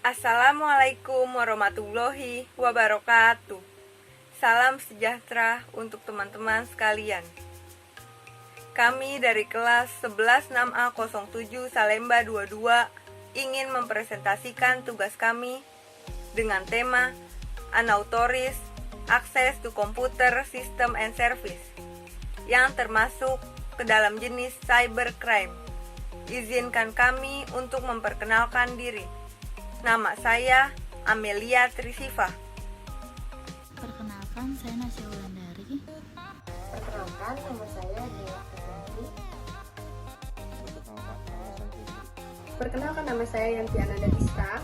Assalamualaikum warahmatullahi wabarakatuh. Salam sejahtera untuk teman-teman sekalian. Kami dari kelas 11-6A07 Salemba 22 ingin mempresentasikan tugas kami dengan tema Unautorized Access to Computer System and Service yang termasuk ke dalam jenis cybercrime. Izinkan kami untuk memperkenalkan diri. Nama saya Amelia Trisiva. Perkenalkan, saya Nasya Wulandari. Perkenalkan, nama saya Dewa Ketanti. Perkenalkan, nama saya Yantiana Dadista.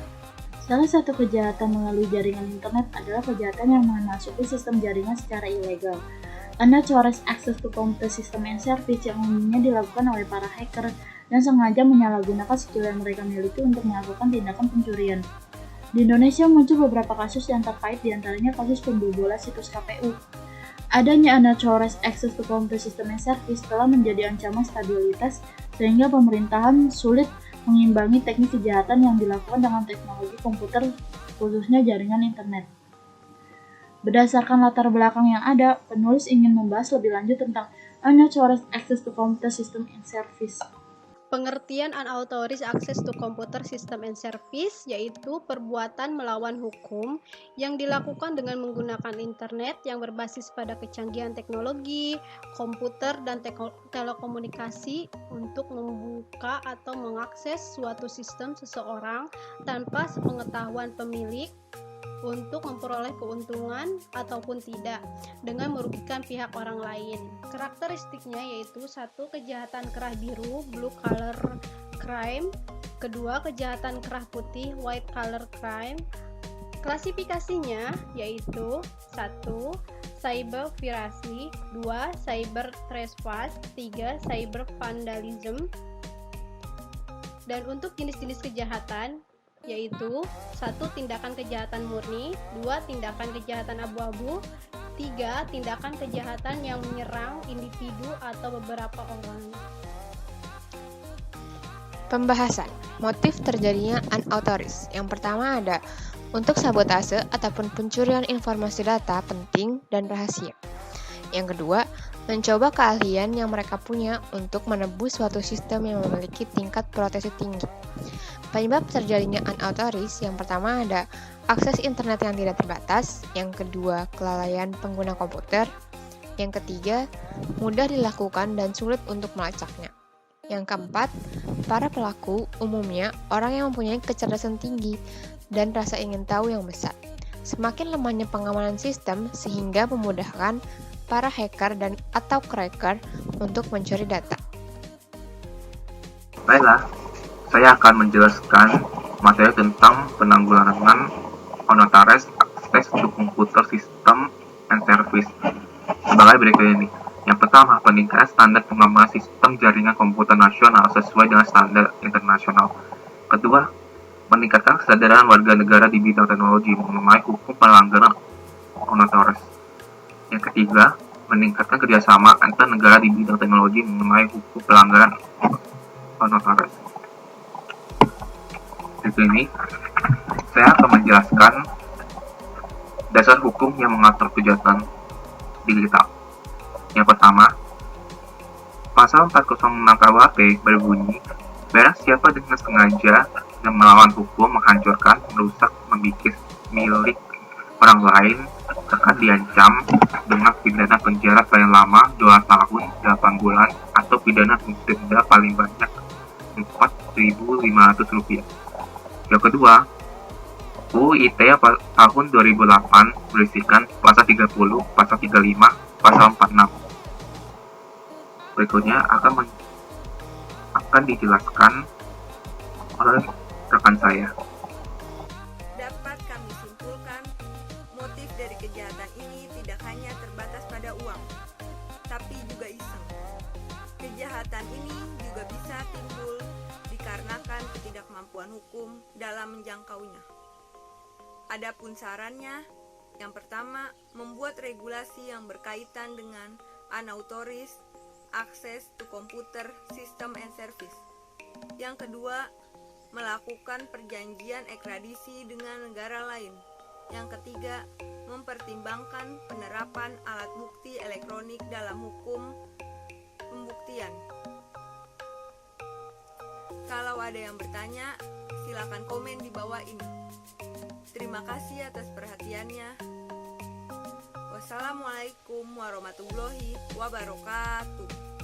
Salah satu kejahatan melalui jaringan internet adalah kejahatan yang memasuki sistem jaringan secara ilegal. Unauthorized access to computer system and service yang umumnya dilakukan oleh para hacker dan sengaja menyalahgunakan skill yang mereka miliki untuk melakukan tindakan pencurian. Di Indonesia muncul beberapa kasus yang terkait, diantaranya kasus pembobolan situs KPU. Adanya unauthorized access to computer system and service telah menjadi ancaman stabilitas sehingga pemerintahan sulit mengimbangi teknik kejahatan yang dilakukan dengan teknologi komputer, khususnya jaringan internet. Berdasarkan latar belakang yang ada, penulis ingin membahas lebih lanjut tentang unauthorized access to computer system and service. Pengertian unauthorized access to computer system and service yaitu perbuatan melawan hukum yang dilakukan dengan menggunakan internet yang berbasis pada kecanggihan teknologi, komputer, dan telekomunikasi untuk membuka atau mengakses suatu sistem seseorang tanpa sepengetahuan pemilik untuk memperoleh keuntungan ataupun tidak dengan merugikan pihak orang lain. Karakteristiknya yaitu 1. Kejahatan kerah biru blue collar crime, kedua kejahatan kerah putih white collar crime. Klasifikasinya yaitu 1. Cyber piracy, 2. Cyber trespass, 3. Cyber vandalism. Dan untuk jenis-jenis kejahatan yaitu 1. Tindakan kejahatan murni, 2. Tindakan kejahatan abu-abu, 3. Tindakan kejahatan yang menyerang individu atau beberapa orang. Pembahasan motif terjadinya unauthorized. Yang pertama ada untuk sabotase ataupun pencurian informasi data penting dan rahasia. Yang kedua, mencoba keahlian yang mereka punya untuk menebus suatu sistem yang memiliki tingkat proteksi tinggi. Penyebab terjadinya unauthorized yang pertama ada akses internet yang tidak terbatas, yang kedua kelalaian pengguna komputer, yang ketiga mudah dilakukan dan sulit untuk melacaknya. Yang keempat, para pelaku umumnya orang yang mempunyai kecerdasan tinggi dan rasa ingin tahu yang besar. Semakin lemahnya pengamanan sistem sehingga memudahkan para hacker dan atau cracker untuk mencuri data. Baiklah, saya akan menjelaskan materi tentang penanggulangan unauthorized access to computer system and service sebagai berikut ini. Yang pertama, peningkatan standar pengembangan sistem jaringan komputer nasional sesuai dengan standar internasional. Kedua, meningkatkan kesadaran warga negara di bidang teknologi mengenai hukum pelanggaran unauthorized. Yang ketiga, meningkatkan kerjasama antar negara di bidang teknologi mengenai hukum pelanggaran unauthorized. Di sini, saya akan menjelaskan dasar hukum yang mengatur kejahatan digital. Yang pertama, pasal 406 KUHP berbunyi, barang siapa dengan sengaja dan melawan hukum menghancurkan, merusak, membikin milik orang lain akan diancam dengan pidana penjara paling lama 2 tahun 8 bulan atau pidana denda paling banyak Rp4.500. Yang kedua, UU ITE tahun 2008 berisikan pasal 30, pasal 35, pasal 46. Berikutnya akan dijelaskan oleh rekan saya. Dapat kami simpulkan, motif dari kejahatan ini tidak hanya terbatas pada uang, tapi juga iseng. Kejahatan ini juga bisa timbul dikarenakan ketidakmampuan hukum dalam menjangkaunya. Adapun sarannya, yang pertama, membuat regulasi yang berkaitan dengan unauthorized access to computer system and service. Yang kedua, melakukan perjanjian ekstradisi dengan negara lain. Yang ketiga, mempertimbangkan penerapan alat bukti elektronik dalam hukum pembuktian. Kalau ada yang bertanya, silakan komen di bawah ini. Terima kasih atas perhatiannya. Wassalamualaikum warahmatullahi wabarakatuh.